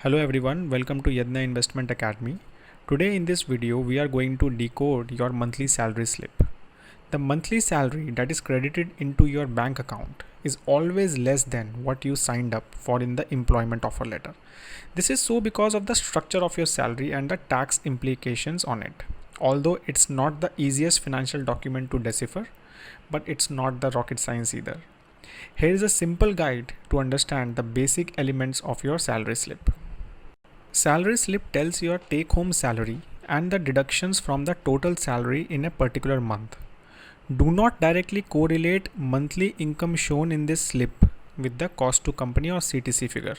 Hello everyone, welcome to Yadnya Investment Academy. Today in this video we are going to decode your monthly salary slip. The monthly salary that is credited into your bank account is always less than what you signed up for in the employment offer letter. This is so because of the structure of your salary and the tax implications on it. Although it's not the easiest financial document to decipher, but it's not the rocket science either. Here is a simple guide to understand the basic elements of your salary slip. Salary slip tells your take-home salary and the deductions from the total salary in a particular month. Do not directly correlate monthly income shown in this slip with the cost to company or CTC figure.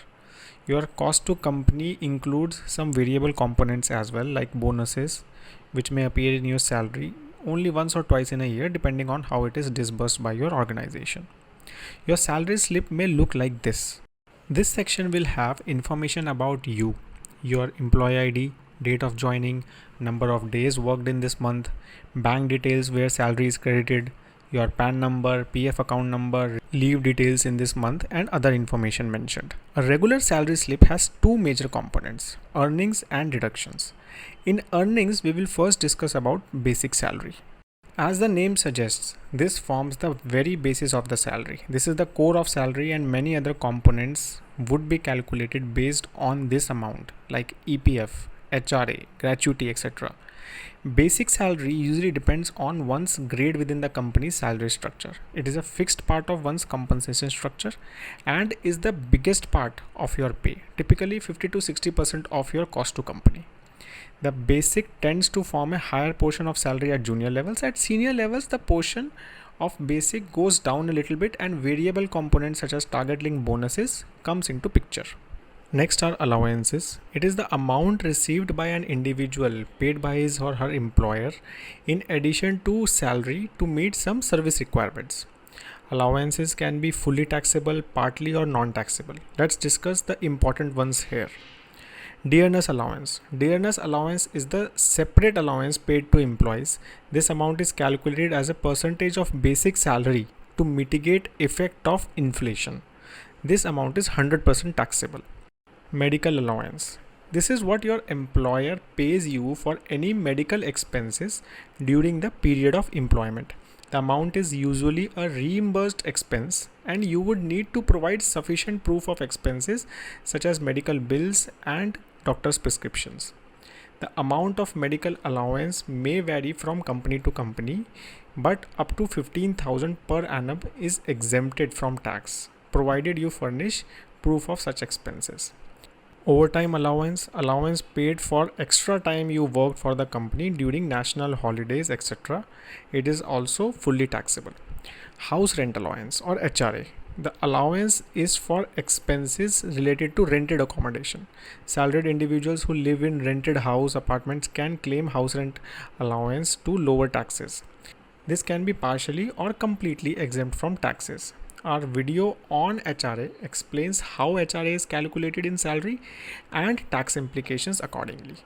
Your cost to company includes some variable components as well, like bonuses, which may appear in your salary only once or twice in a year depending on how it is disbursed by your organization. Your salary slip may look like this. This section will have information about you, your employee ID, date of joining, number of days worked in this month, bank details where salary is credited, your PAN number, PF account number, leave details in this month, and other information mentioned. A regular salary slip has two major components, earnings and deductions. In earnings, we will first discuss about basic salary. As the name suggests, this forms the very basis of the salary. This is the core of salary, and many other components would be calculated based on this amount, like EPF, HRA, gratuity, etc. Basic salary usually depends on one's grade within the company's salary structure. It is a fixed part of one's compensation structure and is the biggest part of your pay, typically 50 to 60% of your cost to company. The basic tends to form a higher portion of salary at junior levels. At senior levels, the portion of basic goes down a little bit and variable components such as target link bonuses comes into picture. Next are allowances. It is the amount received by an individual paid by his or her employer in addition to salary to meet some service requirements. Allowances can be fully taxable, partly or non-taxable. Let's discuss the important ones here. Dearness allowance. Dearness allowance is the separate allowance paid to employees. This amount is calculated as a percentage of basic salary to mitigate effect of inflation. This amount is 100% taxable. Medical allowance. This is what your employer pays you for any medical expenses during the period of employment. The amount is usually a reimbursed expense and you would need to provide sufficient proof of expenses such as medical bills and doctor's prescriptions. The amount of medical allowance may vary from company to company, but up to 15,000 per annum is exempted from tax, provided you furnish proof of such expenses. Overtime allowance paid for extra time you worked for the company during national holidays, etc. It is also fully taxable. House rent allowance or HRA. The allowance is for expenses related to rented accommodation. Salaried individuals who live in rented house apartments can claim house rent allowance to lower taxes. This can be partially or completely exempt from taxes. Our video on HRA explains how HRA is calculated in salary and tax implications accordingly.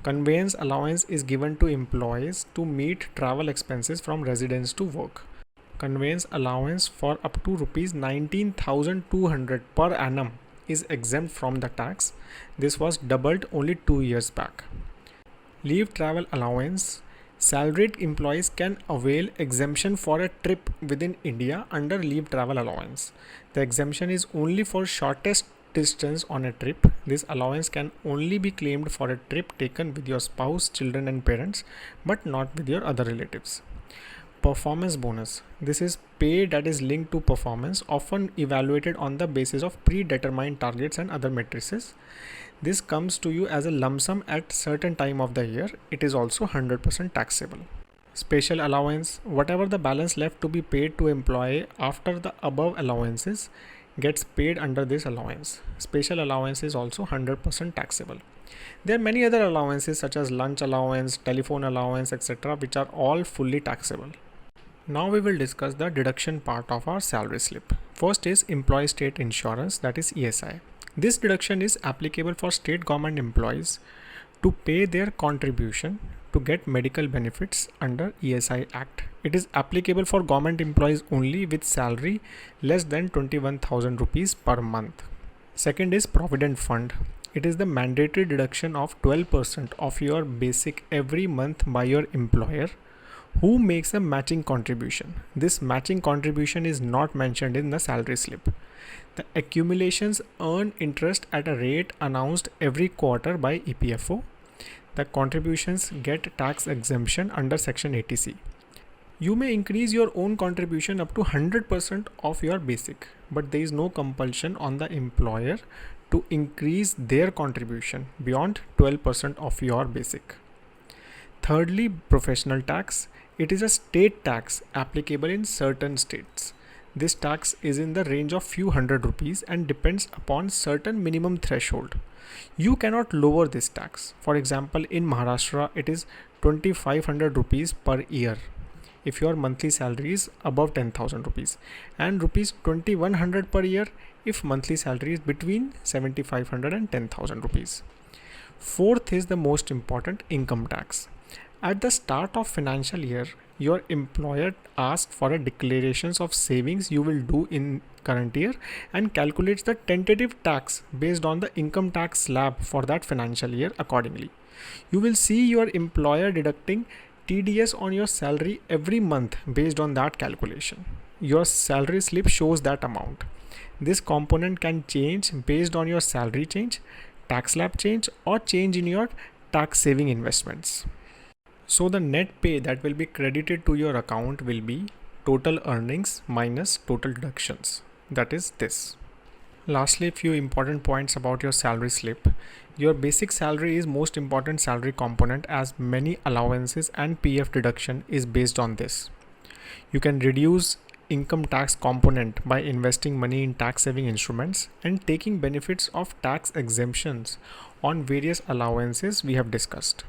Conveyance allowance is given to employees to meet travel expenses from residence to work. Conveyance allowance for up to rupees 19,200 per annum is exempt from the tax. This was doubled only 2 years back. Leave travel allowance. Salaried employees can avail exemption for a trip within India under leave travel allowance. The exemption is only for shortest distance on a trip. This allowance can only be claimed for a trip taken with your spouse, children and parents, but not with your other relatives. Performance bonus. This is pay that is linked to performance, often evaluated on the basis of predetermined targets and other matrices. This comes to you as a lump sum at certain time of the year. It is also 100% taxable. Special allowance. Whatever the balance left to be paid to employee after the above allowances gets paid under this allowance. Special allowance is also 100% taxable. There are many other allowances such as lunch allowance, telephone allowance, etc., which are all fully taxable. Now we will discuss the deduction part of our salary slip. First is employee state insurance, that is ESI. This deduction is applicable for state government employees to pay their contribution to get medical benefits under ESI Act. It is applicable for government employees only with salary less than 21,000 rupees per month. Second is Provident Fund. It is the mandatory deduction of 12% of your basic every month by your employer, who makes a matching contribution. This matching contribution is not mentioned in the salary slip. The accumulations earn interest at a rate announced every quarter by EPFO. The contributions get tax exemption under Section 80C. You may increase your own contribution up to 100% of your basic, but there is no compulsion on the employer to increase their contribution beyond 12% of your basic. Thirdly, professional tax. It is a state tax applicable in certain states. This tax is in the range of few hundred rupees and depends upon certain minimum threshold. You cannot lower this tax. For example, in Maharashtra, it is 2500 rupees per year if your monthly salary is above 10,000 rupees, and rupees 2100 per year if monthly salary is between 7500 and 10,000 rupees. Fourth is the most important, income tax. At the start of financial year, your employer asks for a declarations of savings you will do in current year and calculates the tentative tax based on the income tax slab for that financial year accordingly. You will see your employer deducting TDS on your salary every month based on that calculation. Your salary slip shows that amount. This component can change based on your salary change, tax slab change, or change in your tax saving investments. So the net pay that will be credited to your account will be total earnings minus total deductions. That is this. Lastly, a few important points about your salary slip. Your basic salary is most important salary component, as many allowances and PF deduction is based on this. You can reduce income tax component by investing money in tax saving instruments and taking benefits of tax exemptions on various allowances we have discussed.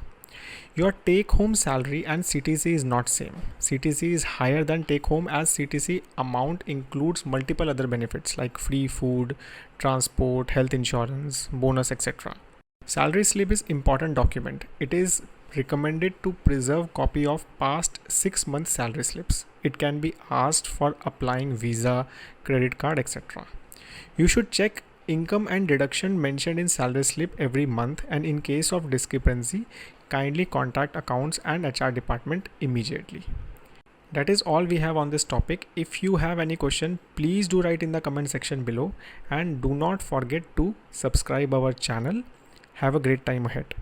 Your take home salary and CTC is not same. CTC is higher than take home, as CTC amount includes multiple other benefits like free food, transport, health insurance, bonus, etc. Salary slip is important document. It is recommended to preserve copy of past 6 months salary slips. It can be asked for applying visa, credit card, etc. You should check income and deduction mentioned in salary slip every month, and in case of discrepancy, kindly contact accounts and HR department immediately. That is all we have on this topic. If you have any question, please do write in the comment section below, and do not forget to subscribe our channel. Have a great time ahead.